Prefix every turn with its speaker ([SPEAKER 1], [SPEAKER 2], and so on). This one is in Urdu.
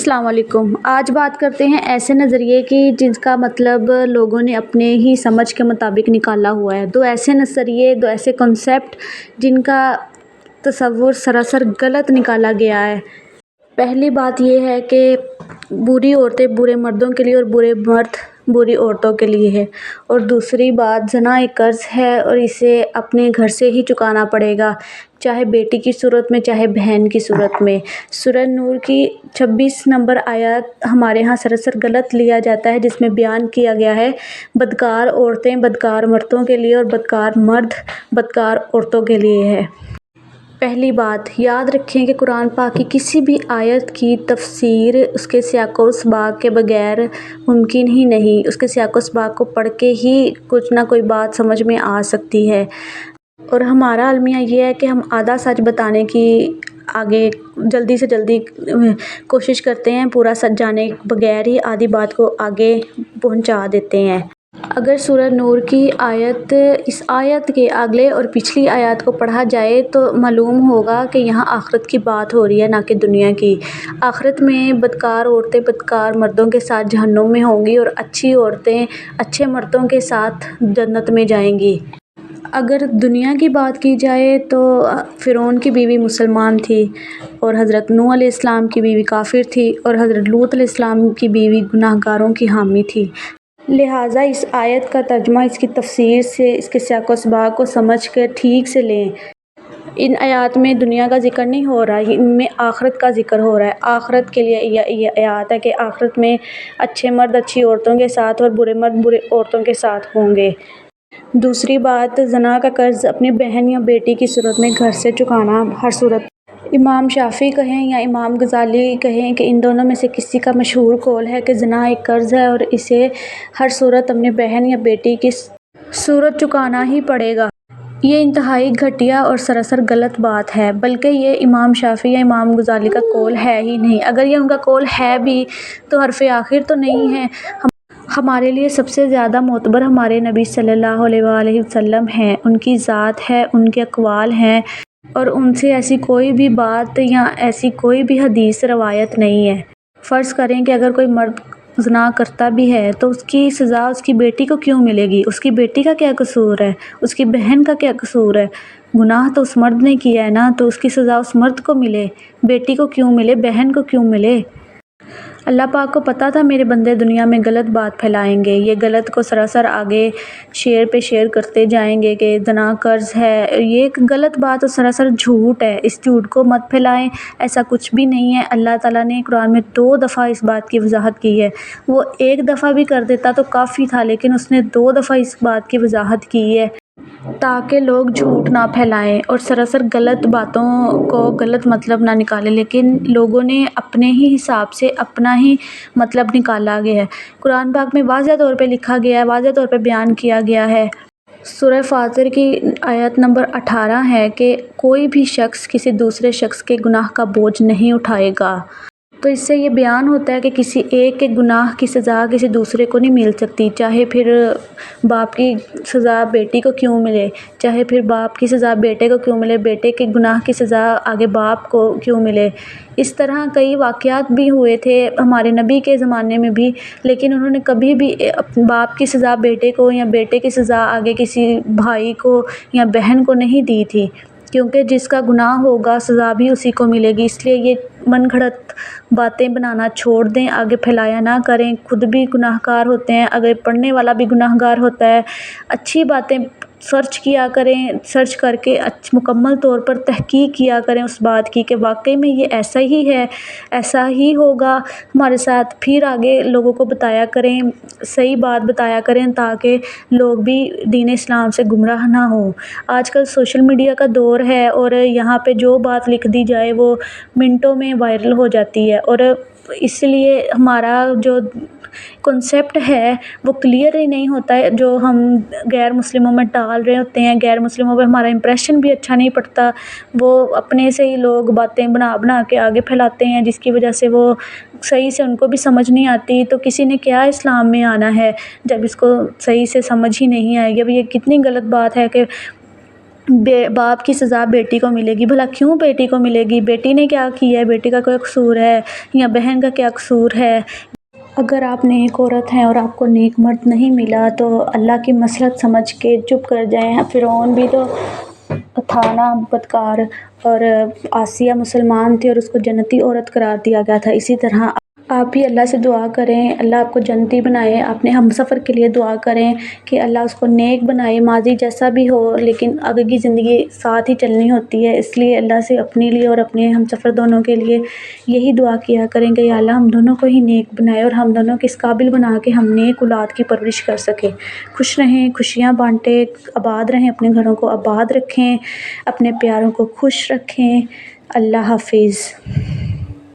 [SPEAKER 1] السلام علیکم۔ آج بات کرتے ہیں ایسے نظریے کی جن کا مطلب لوگوں نے اپنے ہی سمجھ کے مطابق نکالا ہوا ہے۔ دو ایسے نظریے، دو ایسے کنسیپٹ جن کا تصور سراسر غلط نکالا گیا ہے۔ پہلی بات یہ ہے کہ بری عورتیں برے مردوں کے لیے اور برے مرد بری عورتوں کے لیے ہے، اور دوسری بات زنا ایک قرض ہے اور اسے اپنے گھر سے ہی چکانا پڑے گا، چاہے بیٹی کی صورت میں چاہے بہن کی صورت میں۔ سورہ نور کی 26 نمبر آیت ہمارے ہاں سراسر غلط لیا جاتا ہے، جس میں بیان کیا گیا ہے بدکار عورتیں بدکار مردوں کے لیے اور بدکار مرد بدکار عورتوں کے لیے ہے۔ پہلی بات یاد رکھیں کہ قرآن پاک کی کسی بھی آیت کی تفسیر اس کے سیاق و سباق کے بغیر ممکن ہی نہیں۔ اس کے سیاق و سباق کو پڑھ کے ہی کچھ نہ کوئی بات سمجھ میں آ سکتی ہے، اور ہمارا المیہ یہ ہے کہ ہم آدھا سچ بتانے کی آگے جلدی سے جلدی کوشش کرتے ہیں، پورا سچ جانے بغیر ہی آدھی بات کو آگے پہنچا دیتے ہیں۔ اگر سورہ نور کی آیت اس آیت کے اگلے اور پچھلی آیات کو پڑھا جائے تو معلوم ہوگا کہ یہاں آخرت کی بات ہو رہی ہے، نہ کہ دنیا کی۔ آخرت میں بدکار عورتیں بدکار مردوں کے ساتھ جہنم میں ہوں گی اور اچھی عورتیں اچھے مردوں کے ساتھ جنت میں جائیں گی۔ اگر دنیا کی بات کی جائے تو فرعون کی بیوی مسلمان تھی اور حضرت نوح علیہ السلام کی بیوی کافر تھی، اور حضرت لوط علیہ السلام کی بیوی گناہ گاروں کی حامی تھی۔ لہٰذا اس آیت کا ترجمہ اس کی تفسیر سے اس کے سیاق و سباق کو سمجھ کر ٹھیک سے لیں۔ ان آیات میں دنیا کا ذکر نہیں ہو رہا، ان میں آخرت کا ذکر ہو رہا ہے۔ آخرت کے لیے یہ آیات ہے کہ آخرت میں اچھے مرد اچھی عورتوں کے ساتھ اور برے مرد برے عورتوں کے ساتھ ہوں گے۔ دوسری بات زنا کا قرض اپنی بہن یا بیٹی کی صورت میں گھر سے چکانا ہر صورت۔ امام شافعی کہیں یا امام غزالی کہیں کہ ان دونوں میں سے کسی کا مشہور قول ہے کہ زنا ایک قرض ہے اور اسے ہر صورت اپنی بہن یا بیٹی کی صورت چکانا ہی پڑے گا۔ یہ انتہائی گھٹیا اور سراسر غلط بات ہے، بلکہ یہ امام شافعی یا امام غزالی کا قول ہے ہی نہیں۔ اگر یہ ان کا قول ہے بھی تو حرف آخر تو نہیں ہے۔ ہمارے لیے سب سے زیادہ معتبر ہمارے نبی صلی اللہ علیہ وآلہ وسلم ہیں، ان کی ذات ہے، ان کے اقوال ہیں، اور ان سے ایسی کوئی بھی بات یا ایسی کوئی بھی حدیث روایت نہیں ہے۔ فرض کریں کہ اگر کوئی مرد زنا کرتا بھی ہے تو اس کی سزا اس کی بیٹی کو کیوں ملے گی؟ اس کی بیٹی کا کیا قصور ہے؟ اس کی بہن کا کیا قصور ہے؟ گناہ تو اس مرد نے کیا ہے نا، تو اس کی سزا اس مرد کو ملے، بیٹی کو کیوں ملے، بہن کو کیوں ملے؟ اللہ پاک کو پتہ تھا میرے بندے دنیا میں غلط بات پھیلائیں گے، یہ غلط کو سراسر آگے شیئر پہ شیئر کرتے جائیں گے کہ زنا قرض ہے۔ یہ ایک غلط بات اور سراسر جھوٹ ہے، اس جھوٹ کو مت پھیلائیں، ایسا کچھ بھی نہیں ہے۔ اللہ تعالیٰ نے قرآن میں 2 دفعہ اس بات کی وضاحت کی ہے۔ وہ 1 دفعہ بھی کر دیتا تو کافی تھا، لیکن اس نے 2 دفعہ اس بات کی وضاحت کی ہے تاکہ لوگ جھوٹ نہ پھیلائیں اور سراسر غلط باتوں کو غلط مطلب نہ نکالیں، لیکن لوگوں نے اپنے ہی حساب سے اپنا ہی مطلب نکالا گیا ہے۔ قرآن پاک میں واضح طور پہ لکھا گیا ہے، واضح طور پہ بیان کیا گیا ہے، سورہ فاطر کی آیت نمبر 18 ہے کہ کوئی بھی شخص کسی دوسرے شخص کے گناہ کا بوجھ نہیں اٹھائے گا۔ تو اس سے یہ بیان ہوتا ہے کہ کسی ایک کے گناہ کی سزا کسی دوسرے کو نہیں مل سکتی، چاہے پھر باپ کی سزا بیٹی کو کیوں ملے، چاہے پھر باپ کی سزا بیٹے کو کیوں ملے، بیٹے کے گناہ کی سزا آگے باپ کو کیوں ملے۔ اس طرح کئی واقعات بھی ہوئے تھے ہمارے نبی کے زمانے میں بھی، لیکن انہوں نے کبھی بھی باپ کی سزا بیٹے کو یا بیٹے کی سزا آگے کسی بھائی کو یا بہن کو نہیں دی تھی، کیونکہ جس کا گناہ ہوگا سزا بھی اسی کو ملے گی۔ اس لیے یہ من گھڑت باتیں بنانا چھوڑ دیں، آگے پھیلایا نہ کریں، خود بھی گناہ گار ہوتے ہیں، اگر پڑھنے والا بھی گناہ گار ہوتا ہے۔ اچھی باتیں سرچ کیا کریں، سرچ کر کے مکمل طور پر تحقیق کیا کریں اس بات کی کہ واقعی میں یہ ایسا ہی ہے، ایسا ہی ہوگا ہمارے ساتھ، پھر آگے لوگوں کو بتایا کریں، صحیح بات بتایا کریں تاکہ لوگ بھی دین اسلام سے گمراہ نہ ہوں۔ آج کل سوشل میڈیا کا دور ہے اور یہاں پہ جو بات لکھ دی جائے وہ منٹوں میں وائرل ہو جاتی ہے، اور اس لیے ہمارا جو کنسیپٹ ہے وہ کلیئر ہی نہیں ہوتا ہے، جو ہم غیر مسلموں میں ڈال رہے ہوتے ہیں، غیر مسلموں پہ ہمارا امپریشن بھی اچھا نہیں پڑتا، وہ اپنے سے ہی لوگ باتیں بنا بنا کے آگے پھیلاتے ہیں، جس کی وجہ سے وہ صحیح سے ان کو بھی سمجھ نہیں آتی۔ تو کسی نے کیا اسلام میں آنا ہے جب اس کو صحیح سے سمجھ ہی نہیں آئے گی؟ اب یہ کتنی غلط بات ہے کہ باپ کی سزا بیٹی کو ملے گی. بھلا کیوں بیٹی کو ملے گی؟ بیٹی نے کیا کیا ہے؟ بیٹی کا کوئی قصور ہے یا بہن کا کیا قصور ہے؟ اگر آپ نیک عورت ہیں اور آپ کو نیک مرد نہیں ملا تو اللہ کی مصلحت سمجھ کے چپ کر جائیں. فرعون بھی تو تھا نا بدکار، اور آسیہ مسلمان تھی اور اس کو جنتی عورت قرار دیا گیا تھا. اسی طرح آپ بھی اللہ سے دعا کریں، اللہ آپ کو جنتی بنائے. اپنے ہم سفر کے لیے دعا کریں کہ اللہ اس کو نیک بنائے، ماضی جیسا بھی ہو لیکن آگے کی زندگی ساتھ ہی چلنی ہوتی ہے. اس لیے اللہ سے اپنے لیے اور اپنے ہم سفر دونوں کے لیے یہی دعا کیا کریں کہ یا اللہ ہم دونوں کو ہی نیک بنائے اور ہم دونوں کو اس قابل بنا کے ہم نیک اولاد کی پرورش کر سکیں. خوش رہیں، خوشیاں بانٹیں، آباد رہیں، اپنے گھروں کو آباد رکھیں، اپنے پیاروں کو خوش رکھیں. اللہ حافظ.